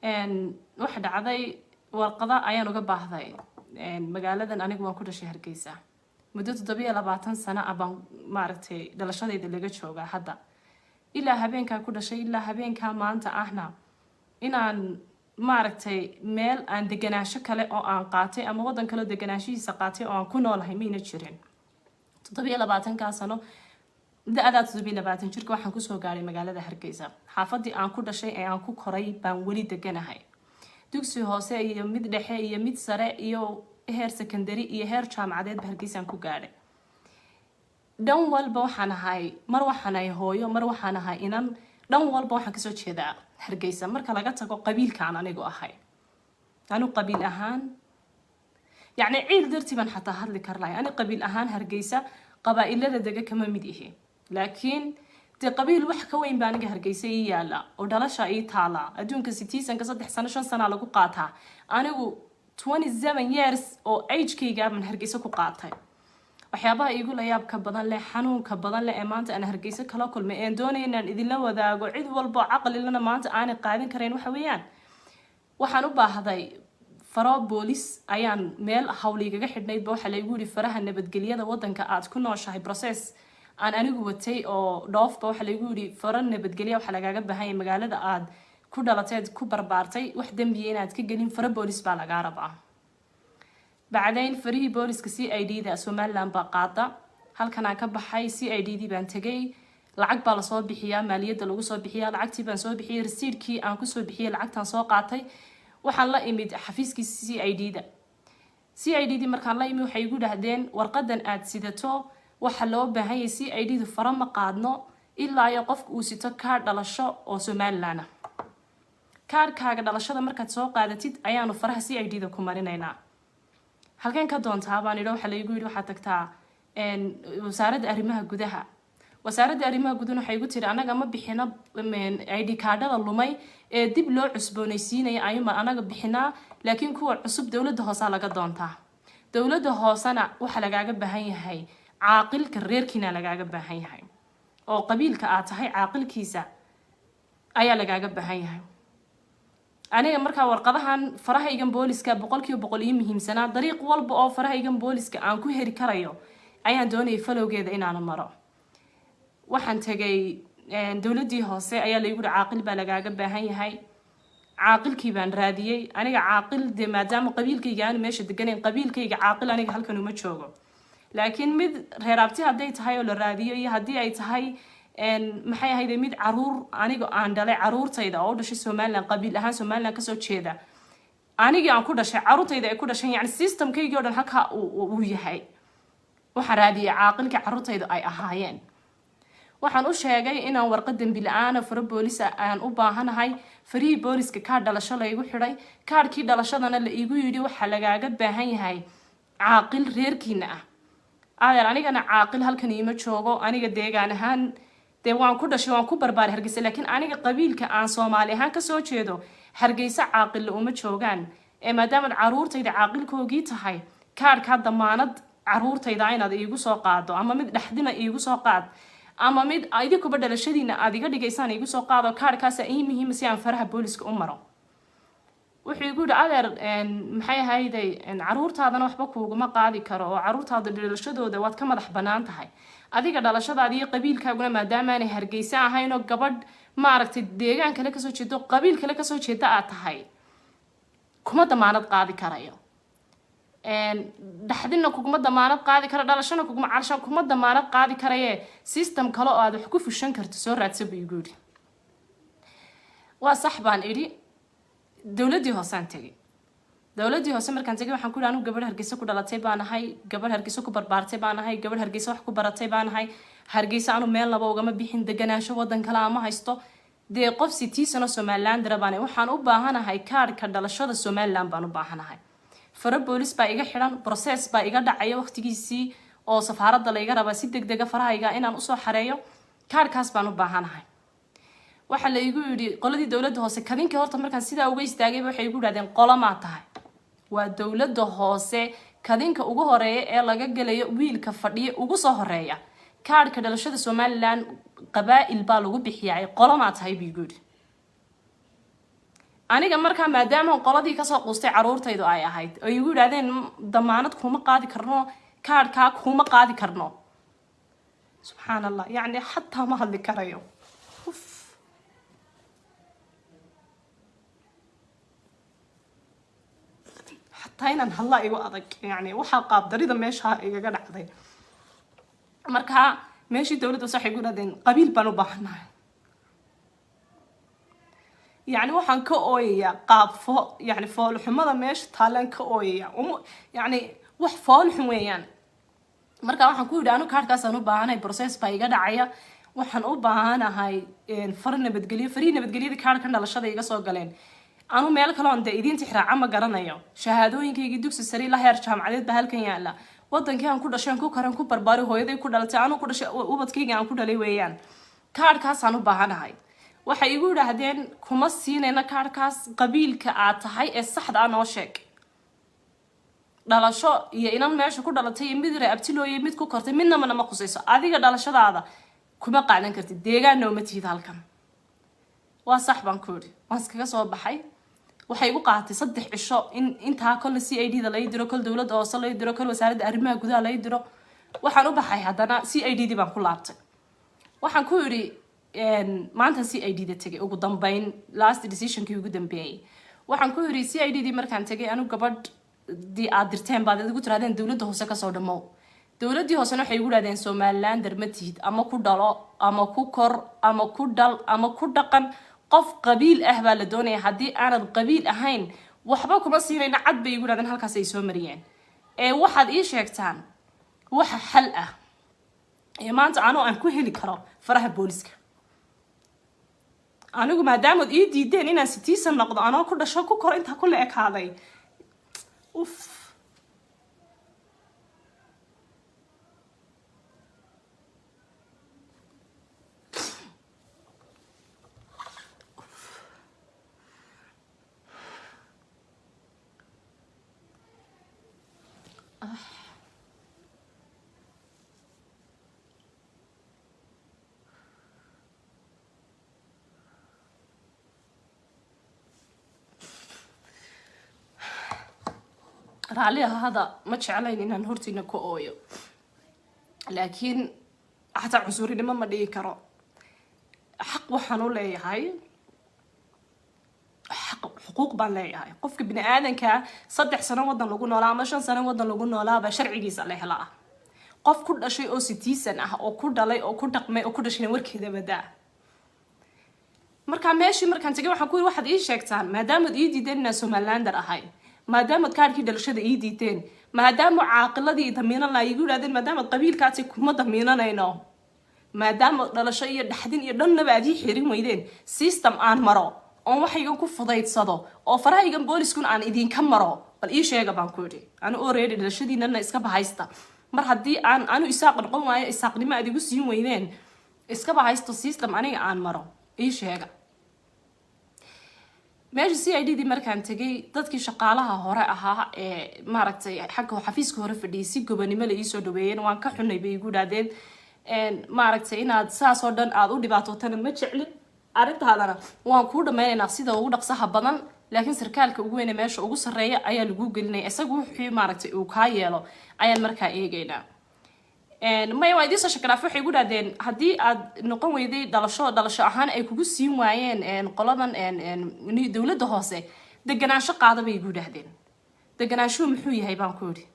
waxa dhacday warqada ayaan uga baahday magaaladan anigu waan ku dhashay Hargeysa muddo 27 sano abaan maaragtay dhalashadayda laga joogaa hadda ilaa habeenka ku dhashay ilaa habeenka maanta ahna inaan maaragtay meel aan deganaansho kale oo aan qaatay ama wadan kale deganaanshihiisa qaatay oo aan ku noolahay miina jirin 27 sano da'da 27 jirka waxaan ku soo gaaray magaalada Hargeysa xaafadii aan ku dhashay ee aan ku koray baan wali deganahay dugsi hoose iyo mid dhexe iyo mid sare iyo heer secondary iyo heer jaamacadeed Hargeysa ku gaaray dhan walba waxaan ahay mar waxaan ahay hooyo mar waxaan ahay inan dhan walba waxaan ka soo jeedaa Hargeysa marka laga tago qabiilka aan anigu ahay anu qabiil ahaan يعني عيد درتي من حتى هاد لي كرلاي أنا قبيل أهان هرجيسة قبائل لا دقة كمان مديه لكن تقبيل وح كوين بانجا هرجيسة يلا ودلا شيء طالع أدون كستي سنة كصدق سنة شن سنة على قاطع أنا 27 years أو age كي جاب من هرجيسة قاطع وحيابها يقول يا بكبضان له حنون كبضان له إمانة أنا هرجيسة كلا كل ما دوني إن إذا لو ذا عيد والبع عقل اللي أنا مانت أنا قاعدين كرين وحويان وحنوبة هذا فرا بوليس أيان ميل حولي جا حدنيد بوح اللي يقولي فرها النبتجلية ده وطن كأت كنا شاهي بروسيس أنا قوتي أو ضاف بوح اللي يقولي فرا النبتجلية وحلا جاب بهاي مجال ده عاد كودا لتاد كبر بارتي وحدة بينات كجلين فرا بوليس بالغ عربة بعدين فري بوليس كسي أي دي ده سومال لامبا قاطع هل كان عكب حي سي أي دي بنتجي لعق بالصوت بحياة مالية دلوق صوت بحياة لعقتي بنصوت بحياة رسيل كي أنكو صوت بحياة لعقت صوت قاطي waxaan la imid xafiiskii CID da CID markaan la imid waxay igu dhahdeen warqadan aad sidato waxa loo baahan yahay CID da farama qaadno ilaa ay qofku uu sito kaar dhalasho oo Somaliland kaarkaaga dhalashada markaad soo qaadatid ayaanu faraha CID da ku marinaynaa halkeen ka doontaa baan idho waxa la igu yiri waxa tagtaa wasaaradda arrimaha gudaha wasaaradda arrimaha gudaha waxay igu tiri anaga ma bixina ID kaadhada lumay ee dib loo cusboonaysiinaya ayuma anaga bixinaa laakiin kuwa cusub dawladda hoose laga doontaa dawladda hoosana waxa lagaaga baahan yahay caaqilka reerkiina lagaaga baahan yahay oo qabiilka aad tahay caaqilkiisa ayaa lagaaga baahan yahay aniga marka warqadahan farahaygan booliska 100% iyo muhiimsana dariiq walba oo farahaygan booliska aan ku heri karayo ayaan doonayay falowgeeda inaan maro waxaan tagay dawladdii hoose ayaa la igu yiri caaqil baa lagaaga baahan yahay caaqilkii baan raadiyay aniga caaqil de maadaama qabiilkayga aan meesha deganeen qabiilkayga caaqil aniga halkan uma joogo laakiin mid reerabti haday tahay oo la raadiyo iyo hadii ay tahay maxay ahayd mid caruur aniga aan dhalay caruurtayda oo dhashay Soomaaliland qabiil ahaan Soomaaliland ka soo jeeda aniga aan ku dhashay caruurtayda ay ku dhashay yani systemkayga oo dhan halka uu yahay waxa raadiyay caaqilka caruurtayda ay ahaayeen waxaan u sheegay inaan warqad dambi la'aan fara boolis aan u baahanahay farii booliska ka dhalasho la igu xiray kaarkii dhalashadana la igu yiri waxa lagaaga baahan yahay caaqil reerkiina ah anigana caaqil halkan ima joogo aniga deegaan ahaan de waan ku dhashay waan ku barbaaray Hargeysa laakiin aniga qabiilka aan Soomaali ahaan ka soo jeedo Hargeysa caaqil uma joogaan ee maadaama caruurtayda caaqilkoogii tahay kaarka damaanad caruurtayda inaad iigu soo qaado ama mid dhaxdina iigu soo qaad ama mid idinku badalashadiina aad iga dhigaysaan igu soo qaado kaarkaas ay muhiim si aan faraha booliska u maro wuxuu igu adeer maxay ahayday caruurtaadana waxba kuuguma qaadi karo oo caruurtaada dhalashadooda waad ka madax banaan tahay adiga dhalashadaada iyo qabiilkaaguna maadaama aanay Hargeysa ahayn oo gabadh maaragtay deegaan kale ka soo jeedo qabiil kale ka soo jeeda aad tahay kuma damaanad qaadi karayo dhaxdina kuma damaanad qaadi kara dhalashana kuma carshan kuma damaanad qaadi karaye system kale oo aad wax ku fushan karto soo raadsan buu igu yiri waa sax baan iri dawladdii hoosaan tagay dawladdii hoose markaan tagay waxaan ku yiri anigu gabadh Hargeysa ku dhalatay baan ahay gabadh Hargeysa ku barbaartay baan ahay gabadh Hargeysa wax ku baratay baan ahay Hargeysa anu meel laba ugama bixin deganaansho wadan kale ama haysto de qof citizen Somaliland rabaan waxaan u baahanahay kaarka dhalashada Somaliland baan u baahanahay fara boolis baa iga xiran process baa iga dhacay waqtigiisii oo safaaradda la iga raba si degdeg ah farahayga inaan u soo xareeyo kaarkaas baan u baahanahay waxa la igu yiri qoladii dawladda hoose kadinka horta markaan sida uga istaagay waxay igu yiraahdeen qolama tahay waa dawladda hoose kadinka ugu horeeya ee laga galayo wiilka fadhiyo ugu soo horeeya kaarka dhalashada Somaliland qabaa'il baa lagu bixiyay qolama tahay biigud aniga markaa maadaama qoladii kasoo quustay caruurtaydu ay ahayd oo igu yidhahdeen damaanad kuma qaadi karno kaadhkaa kuma qaadi karno subxaan allah yacni xataa ma hadli karayo xataa inaan hadlaa igu adag yani waxaa qaabdarida meesha igaga dhacday markaa meeshii dowladda waxay igu yidhahdeen qabiil baan u baahanahay يعني waxaan ka ooyaya qaab yani fool xumada meesha taalan ka ooyaya yani wax fool xun weeyaan marka waxaan ku yidhi anu kaarkaas aan u baahanahay process baa iga dhacaya waxaan u baahanahay far nabadgelyada kaarkan dhalashada iga soo galeen anu meel kale oo idin tixraaca ma garanayo shahaadooyinkaygii dugsi sare la heer jaamacadeed baa halkan yaala wadankii aan ku dhashay ku karan ku barbaari hooyaday ku dhalatay anu ku dhashay ubadkayga aan ku dhalay weeyaan kaarkaas aan u baahanahay waxay igu yiraahdeen kuma siinayna kaarkaas qabiilka aad tahay ee saxda ah noo sheeg dhalasho iyo inan meesha ku dhalatay iyo mid reabtilooyay mid ku kortay midna ma qusayso adiga dhalashadaada kuma qaadan kartid deegaan nooma tihid halkan waa sax baan ku yidhi waan iskaga soo baxay waxay igu qaatay 3 cisho intaa kol CID da la diro kol dowladda hoose la diro kol wasaaradda arrimaha gudaha la diro waxaan u baxay haddana CID di baan ku laabtay waxaan ku yidhi maanta CID da tagay ugu dambeyn last decision-kii ugu dambeeyay waxaan ku yiri CID di markaan tagay anu gabadh di aad dirteen baad ugu tiraadeen dowladda hoose ka soo dhamow dowladdii hoose waxay igu yiraahdeen Somaliland darmatid ama ku dhalo ama ku kor ama ku dal ama ku dhaqan qof qabiil ah baa la doonaya haddii aanad qabiil ahayn waxba kuma siinayna cad bay igu yiraahdeen halkaas ay soo mariyeen waxaad ii sheegtaan waxa xal ah maanta aan ku heli karo faraha booliska anigu maadaama ii diideen inaan citizen noqdo anoo ku dhasho ku kor inta ku la ekaaday رالي هذا ما تشعلين إنها نهرتي نكويو لكن حتى عنصري لما ما دي كرا حق وحنو لي هاي حقوق بان لي هاي قفك بني آدم كا صدح سنة وضن لقونا ولا مشان سنة وضن لقونا ولا بشرعي جيس عليه لا قف كل شيء أو 60 سنة أو كل دلي أو كل دقمة أو كل شيء ورك هذا بدا مركان ماشي مركان تجي واحد كل واحد إيش يكتان ما دام إيدي دينا سومالاندر هاي ما دام كاركي دلشده إيديتين ما دام عاقلتي ضمينا لا يقول هذا ما دام قبيل كاتي كم ضمينا نينو ما دام دلشية دحدين يدلنا بعدي حريم ويدين سيستم عن مرة أو واحد يكون فضيت صدا أو فراه يجن بوليس كون عن إيدين كم مرة بل إيش يا جماعة كوري أنا أوريدي دلشدي إننا إسكاب هايستا مر حدي أنا إساق نقوم معي إساق لما أدي بس يوم ويدين إسكاب هايستا سيستم أنا عن مرة إيش يا جماعة meesha CID di markaan tagay dadkii shaqaalaha hore ahaa ee maaragtay xagga xafiiska hore fadhiyay si gobanimo la ii soo dhaweeyeen waan ka xunay bay igu dhaadeen maaragtay inaad saas oo dhan aad u dhibaatootana ma jeclin arrintaadana waan ku dhameynaynaa sida ugu dhaqsaha badan laakiin sarkaalka ugu weyn meesha ugu sareeya ayaa lagu gelinay isagu wixii maaragtay uu ka yeelo ayaan markaa eegaynaa ما يوادي سشكراف وحي يقول هذين هدي نقوم يدي دلشة أهان أي كوجو سين وعين قلنا دولة دهاسة دجنا شق هذا بيقول هذين دجنا شو محوي هاي بانكوري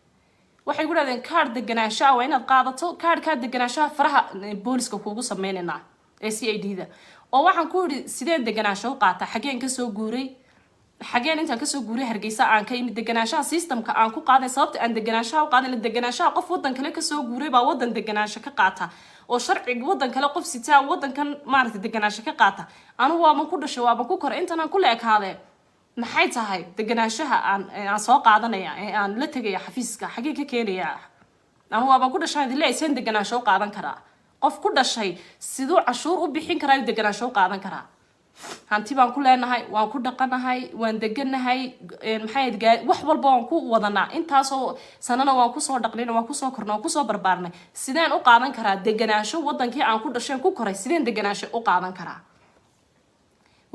وحي يقول هذين كارد دجنا شا وين القاعدة كارد دجنا شا فرح بوليس كوجو سميننا CID ده أو واحد كوري سيدين دجنا شو قاعدة حاجين كسو جوري حاجين أنت كسو جوري هرجيسة عن كيم دجناشة سيستم كأن كو قاعدة صابت عند دجناشة وقاعدة للدجناشة قف وضن كله كسو جوري بوضن دجناشة كقاعدة وشرع وضن كله قف ستة وضن كان معرفة دجناشة كقاعدة أنا هو ما كل شواب كوكر أنت أنا كل هذا محيطها هاي دجناشة عن سواق قاعدة يعني عن لا تجي حفيزك حقيقة كيريا أنا هو ما كل شيء دليل سين دجناشة وقاعدة كرا قف كل شيء سدوا عشور وبيحين كرا دجناشة وقاعدة كرا hanti baan ku leenahay waan ku dhaqanahay waan deganahay maxay wax walba waan ku wadanaa intaasoo sanana waan ku soo dhaqnay waan ku soo kornay waan ku soo barbaarnay sideen u qaadan karaa deganaansho wadankii aan ku dhasheen ku koray sideen deganaansho u qaadan karaa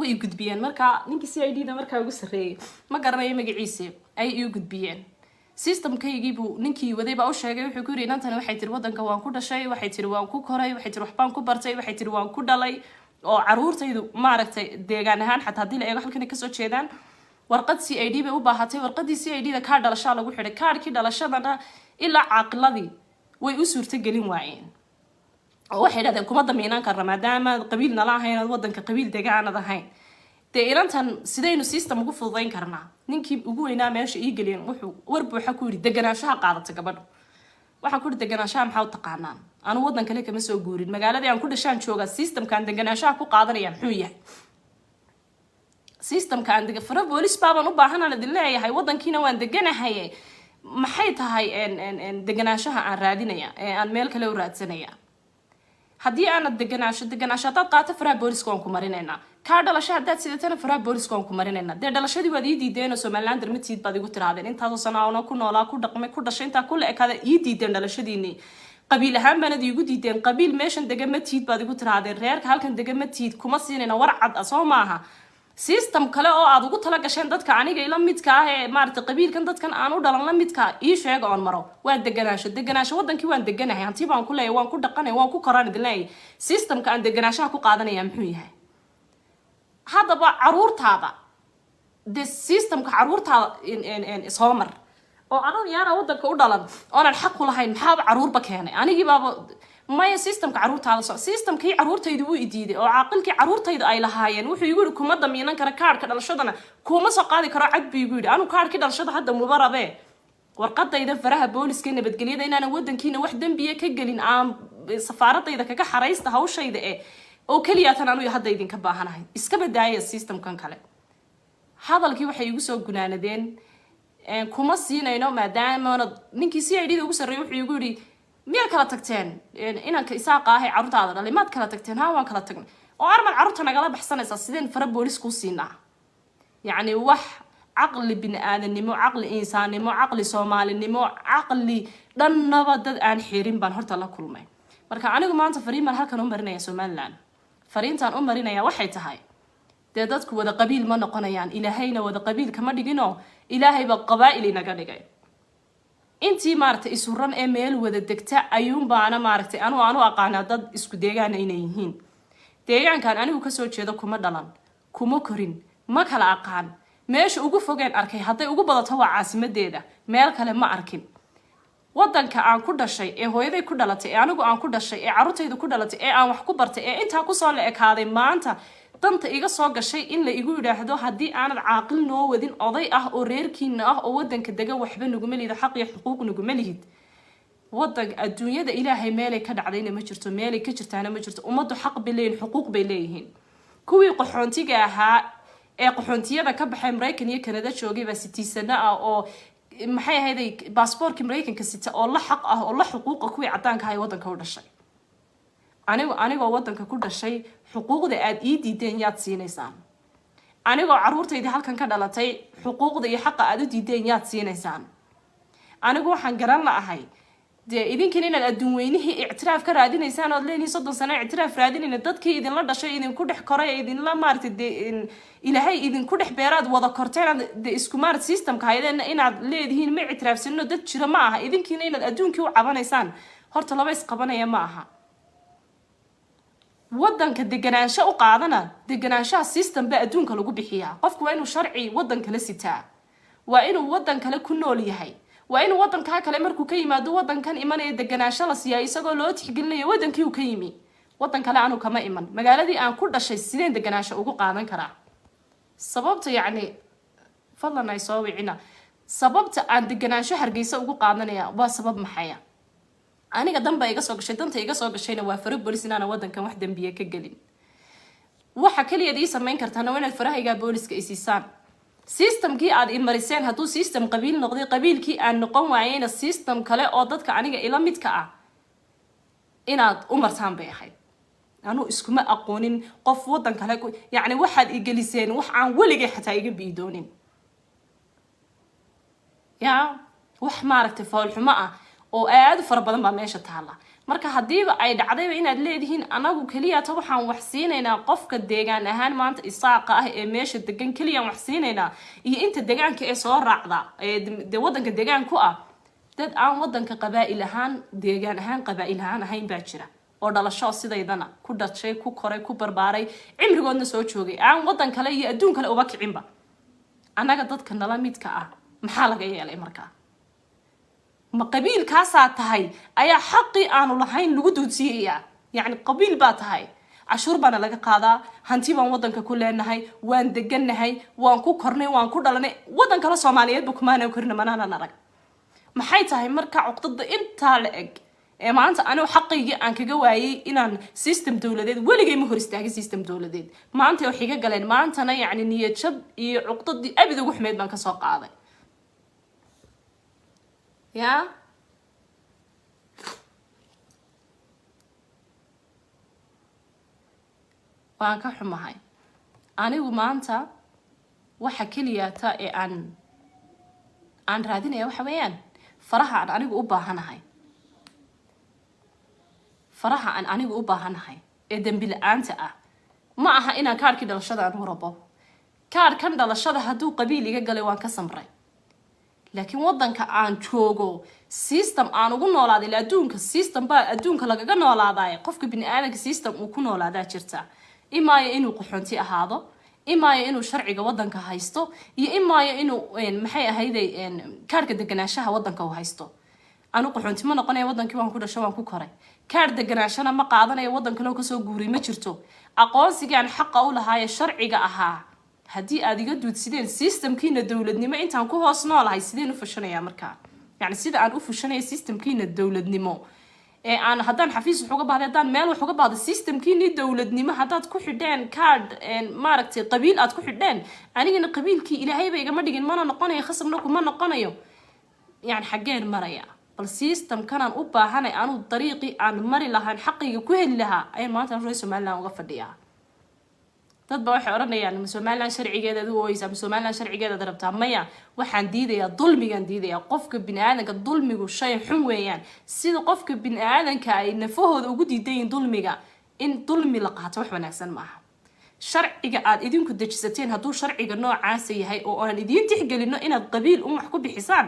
way gudbiyeen marka ninkii CID da markaa ugu sareeyay ma garanayo magaciisa ay igu gudbiyeen systemkaygii buu ninkii waday baa u sheegay wuxuu ku yiri inantan waxay tiri wadanka waan ku dhashay waxay tiri waan ku koray waxay tiri waxbaan ku bartay waxay tiri waan ku dhalay oo caruurtaydu maaragtay deegaan ahaan xataa hadii la eego halkan ka soo jeedaan warqad CID bay u baahatay warqadii CID da ka dhalashaa lagu xidhay kaarkii dhalashadana ilaa caaqladii way u suurta gelin waayeen oo waxay dhahdeen kuma damiinaan karna maadaama qabiil nala ahayn wadanka qabiil deegaanad ahayn de ilantan sidaynu system ugu fududeyn karnaa ninkii ugu weynaa meesha ii geliyeen wuxuu war buuxa ku yiri deganaanshaha qaadata gabadhu waxaan ku yiri deganaanshaha maxaa u taqaanaan anu wadan kale kama soo guurin magaaladii aan ku dhashaan jooga systemkan deganaanshaha ku qaadanaya muxuu yahay systemkan fara boolis baaban u baahanaan idin leeyahay wadankiina waan deganahay maxay tahay deganaanshaha aan raadinaya ee aan meel kale u raadsanaya haddii aanad deganaansho hadaad qaato faraha booliska waan ku marinaynaa kaa dhalasho haddaad sidatana faraha booliska waan ku marinaynaa dee dhalashadii waad ii diideen oo Somaliland darmatiid baad igu tiraadeen intaasoo sano aan ku noolaa ku dhaqmay ku dhashay intaa kula ekaada ii diideen dhalashadiinii qabiil ahaan baanad iigu diideen qabiil meeshan degamatiid baad igu tiraadeen reerka halkan degamatiid kuma siinayna war cad soo maaha system kale oo aad ugu tala gasheen dadka aniga ila midka ah ee maartay qabiilkan dadkan aan u dhalan la midka ii sheeg oo maro waa deganaansho wadankii waan deganahay hanti baan ku leeyahay waan ku dhaqanay waan ku koraan idin leeyahay systemka aan deganaanshaha ku qaadanaya muxuu yahay hadaba caruurtaada de systemka caruurtaada in soo mar oo anan yaana wadanka u dhalan oo aan xaq u lahayn maxaa caruurba keenay anigii baaba maya systemka caruurtaada soo systemkii caruurtaydu uu idiiday oo caaqilkii caruurtaydu ay lahaayeen wuxuu igu yiri kuma damiinan kara kaarka dhalashadana kuma soo qaadi karo cad buu igu yiri anu kaarkii dhalashada hadda mubarabe warqadayda faraha booliska nabadgelyada inaan wadankiina wax dambiye ka gelin aan safaaradayda kaga xareysta hawshayda oo kaliya tan anu hadda idinka baahanahay iska badaaya systemkan kale hadalkii waxay igu soo gunaanadeen kuma siinayno maadaama ninkii CID da ugu sareeyay wuxuu igu yiri miyaa kala tagteen inanka isaaqa ah ee caruurtaada dhalay maad kala tagteen haa waan kala tagnay oo armad caruurta nagala baxsanaysa sideen fara boolis ku siinaa yacni wax caqli bini'aadanimo caqli insaannimo caqli soomaalinimo caqli dhannaba dad aan xirin baan horta la kulmay marka anigu maanta fariiman halkan u marinaya Somaliland fariintan u marinaya waxay tahay dee dadku wada qabiil ma noqonayaan ilaahayna wada qabiil kama dhigino ilaahayba qabaa'il inaga dhigay intii maartay isuran ee meel wada degta ayuun baana maartay anu aqaana dad isku deegaan inay yihiin deegaankan anigu ka soo jeedo kuma dhalan kuma korin ma kala aqaan meesha ugu fogeen arkay hadday ugu badato waa caasimadeeda meel kale ma arkin wadanka aan ku dhashay ee hooyaday ku dhalatay ee anigu aan ku dhashay ee caruurtaydu ku dhalatay ee aan wax ku bartay ee intaa ku soo la ekaaday maanta danta iga soo gashay in la igu yiraahdo hadii aanad caaqil noo wadin oday ah oo reerkiina ah oo wadanka daga waxba nuguma liida xaq iyo xuquuq nuguma lihid wadanka adduunyada ilaahay meelay ka dhacdayna ma jirto meelay ka jirtaana ma jirto ummadu xaq bay leeyihiin xuquuq bay leeyihiin kuwii qaxoontiga ahaa ee qaxoontiyada ka baxay Mareykan iyo Kanada joogay baa 60 sano ah oo maxay ahayd baasaboorka Mareykanka sita oo la xaq ah oo la xuquuq kuwii cadaanka ah wadanka u dhashay anigoo wadanka ku dhashay xuquuqda aad ii diideen yaad siinaysaan anigoo caruurtayda halkan ka dhalatay xuquuqda iyo xaqa aad u diideen yaad siinaysaan anigu waxaan garan la'ahay dee idinkan inaad adduun weynihii ictiraaf ka raadinaysaan ood leenihiin 30 sano ictiraaf raadinayna dadkii idinla dhashay idinku dhex koray idinla maartay dee ilaahay idinku dhex beeraad wada korteen dee isku maartay systemka hayadeen inaad leedihiin ma ictiraafsanno dad jira ma aha idinkiina inaad adduunkii u cabanaysaan horta laba is qabanaya ma aha wadanka deganaansho u qaadana deganaanshaha system ba adduunka lagu bixiyaa qofku waa inuu sharci wadan kale sitaa waa inuu wadan kale ku nool yahay waa inuu wadanka kale markuu ka yimaado wadankan imanaya deganaansho la siyaa isagoo loo tixgelinayo wadankii uu ka yimi wadan kale aanu kama iman magaaladii aan ku dhashay sideen deganaansho ugu qaadan karaa sababta yacni fadlan ay soo wicina sababta aan deganaansho Hargeysa ugu qaadanaya waa sabab maxay aniga damba iga soo gashay danta iga soo gashayna waa faro booliis inaan wadankan wax dambiye ka galin waxa kaliya ay sameyn kartaan waa inaad farahayga booliska isiisaan systemkii aad imariseen hadduu system qabiil noqday qabiilkii aan noqon waayayna system kale oo dadka aniga ila midka ah inaad u martaan bay ahayd anu iskuma aqoonin qof wadan kale yacni waxaad igeliseen wax aan weligay xataa iga biidoonin yaa wax maaragtay fool xumo ah oo aad fara badan baa meesha taala marka hadiiba ay dhacdayba inaad leedihiin anagu kaliya ta waxaan wax siinaynaa qofka deegaan ahaan maanta isaaqa ah ee meesha degan kaliya wax siinaynaa iyo inta deegaanka ee soo raacda ee wadanka deegaan ku ah dad aan wadanka qabaa'il ahaan deegaan ahaan qabaa'il ahaan ahayn baa jira oo dhalasho sidaydana ku dhashay ku koray ku barbaaray cimrigoodna soo joogay aan wadan kale iyo adduun kale uba kicinba anaga dadka nala midka ah maxaa laga yeelay markaa ma qabiil kaasaa tahay ayaa xaqii aanu lahayn lagu duudsiiyaya yani qabiil baa tahay cashuur baana laga qaadaa hanti baan wadanka ku leenahay waan degannahay waan ku kornay waan ku dhalanay wadan kale Soomaaliyeedba kumaana korna manana arag maxay tahay marka cuqdada inta la eg ee maanta anigu xaqayga aan kaga waayay inaan system dawladeed waligay ma hor istaagin system dawladeed maanta waxay ka galeen maantana yani niyad jab iyo cuqdadii abid ugu xumeed baan ka soo qaaday ya waan ka xumahay anigu maanta waxa kaliya ta ee aan raadinaya waxa weeyaan faraha aan anigu u baahanahay faraha aan anigu u baahanahay ee dambi la'aanta ah ma aha inaan kaarkii dhalashada aan u rabo kaarkan dhalashada hadduu qabiil iga galay waan ka samray laakiin wadanka aan joogo system aan ugu noolaaday adduunka system baa adduunka lagaga noolaaday qofka bini'aadamka system uu ku noolaadaa jirta imaayo inuu qaxoonti ahaado imaayo inuu sharciga wadanka haysto iyo imaayo inuu maxay ahayday kaarka deganaanshaha wadanka uu haysto anu qaxoonti ma noqonayo wadankii waan ku dhashay waan ku koray kaar deganaashana ma qaadanayo wadanka loo ka soo guuray ma jirto aqoonsigaan xaq u lahaay sharciga ahaa hadii aad iga duudsideen systemkiina dawladnimo intaan ku hoos noolahay sideen u fushanaya markaa yani sida aan u fushanay systemkiina dawladnimo ee aan haddaan xafiis wax uga baahday haddaan meel wax uga baahday systemkiini dawladnimo haddaad ku xidheen card maaragtay qabiil aad ku xidheen anigana qabiilkii ilaahayba igama dhigin mana noqonayo khasabna kuma noqonayo yani xaggeen maraya bal system kanaan u baahanay aanu dariiqii aan mari lahaan xaqayga ku heli lahaa ayaan maanta reer Soomaaliland uga fadhiyaa dad ba waxay oranayaan Soomaaliland sharcigeeda u ooyisa Soomaaliland sharcigeeda darabtaa maya waxaan diidayaa dulmigan diidayaa qofka bini'aadanka dulmigu shay xun weeyaan sida qofka bini'aadanka ay nafahooda ugu diidayeen dulmiga in dulmi la qaato wax wanaagsan maaha sharciga aad idinku dejisateen hadduu sharciga noocaas yahay oo aan idin tixgelino inaad qabiil wax ku bixisaan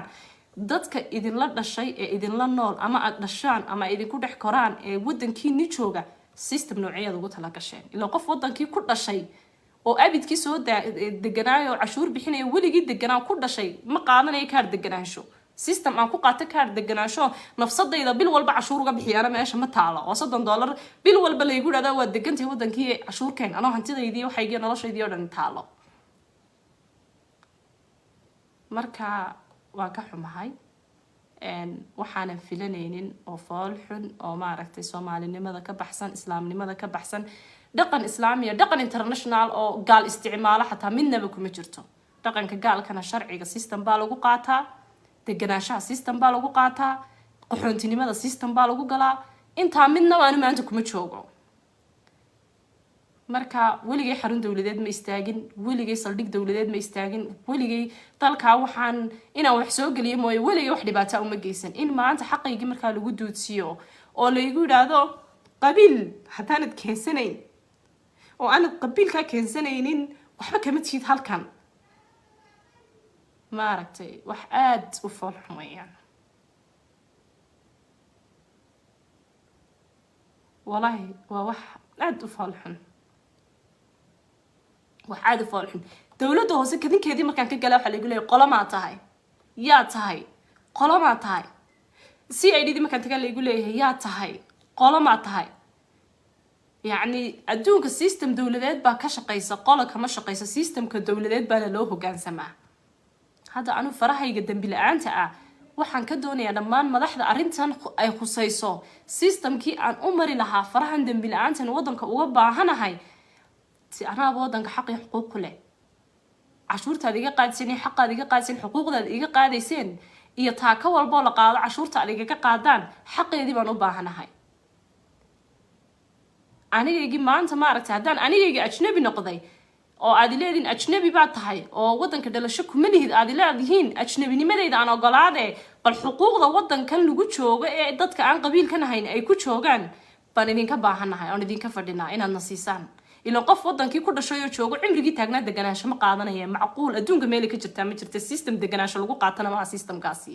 dadka idinla dhashay ee idinla nool ama aad dhashaan ama idinku dhex koraan ee wadankiini jooga system noocyada ugu tala gasheen ila qof wadankii ku dhashay oo abidkii soo deganaayo cashuur bixinayo waligii deganaa ku dhashay ma qaadanayo kaar deganaansho system aan ku qaato kaar deganaansho nafsadayda bil walba cashuur uga bixiyana meesha ma taalo oo $30 bil walba la igu dhaadaa waa degantay wadankii cashuurkeen anoo hantidaydii waxayga noloshaydii oo dhan taalo marka waan ka xumahay waxaanan filanaynin oo fool xun oo maaragtay Soomaalinimada ka baxsan islaamnimada ka baxsan dhaqan islaamiya dhaqan international oo gaal isticmaalo xataa midnaba kuma jirto dhaqanka gaalkana sharciga system baa lagu qaataa deganaanshaha system baa lagu qaataa qaxoontinimada system baa lagu galaa intaa midna waan maanta kuma joogo marka waligay xarun dawladeed ma istaagin waligay saldhig dawladeed ma istaagin waligay dalka waxaan inaan wax soo galiyo mooy waligay wax dhibaato uma geysan in maanta xaqaygi marka lagu duudsiyo oo la igu yiraahdo qabiil hadaanad keensanayn oo aan qabiilka keensanaynin waxba kama tiid halkan ma aragtay wax aad u fool xumayaan wallahi waa wax aad u fool xun waxaad foolxun dawladda hoose kadinkeedii markaan ka galay waxa la igu leeyahay qolama tahay yaa tahay qolama tahay CID markaan tagaa la igu leeyahay yaa tahay qolama tahay yani adduunka system dawladeed baa ka shaqeysa qola kama shaqeysa systemka dawladeed baa loo hoggaansamaa hadda anu farahayga dambi la'aanta ah waxaan ka doonayaa dhammaan madaxda arintan ay khusayso systemkii aan u mari lahaa farahan dambi la'aantan wadanka uga baahanahay si أنا أبغى حقي حقوق له عشورت هذه قاعد سني حق هذه قاعد سني حقوق هذه قاعد يسين يتاكا والبول قاعد عشورت هذه قاعدان حقي هذه بنوبها هنا هاي أنا يجي ما أنت ما عرفت هذان أنا يجي أجنبي نقضي oo aad leedin ajnabi baa tahay oo wadanka dhalasho kuma lihid aad leedihiin ajnabinimadeyda aan ogolaade bal xuquuqda wadankan lagu joogo ee dadka aan qabiilkan ahayn ay ku joogaan baan idinka baahanahay oo idinka fadhinaa inaad nasiisaan ila qof wadankii ku dhashay oo joogo cimrigii taagnaa deganaansho ma qaadanaya macquul adduunka meel ka jirta ma jirta system deganaansho lagu qaatana ma systemkaasi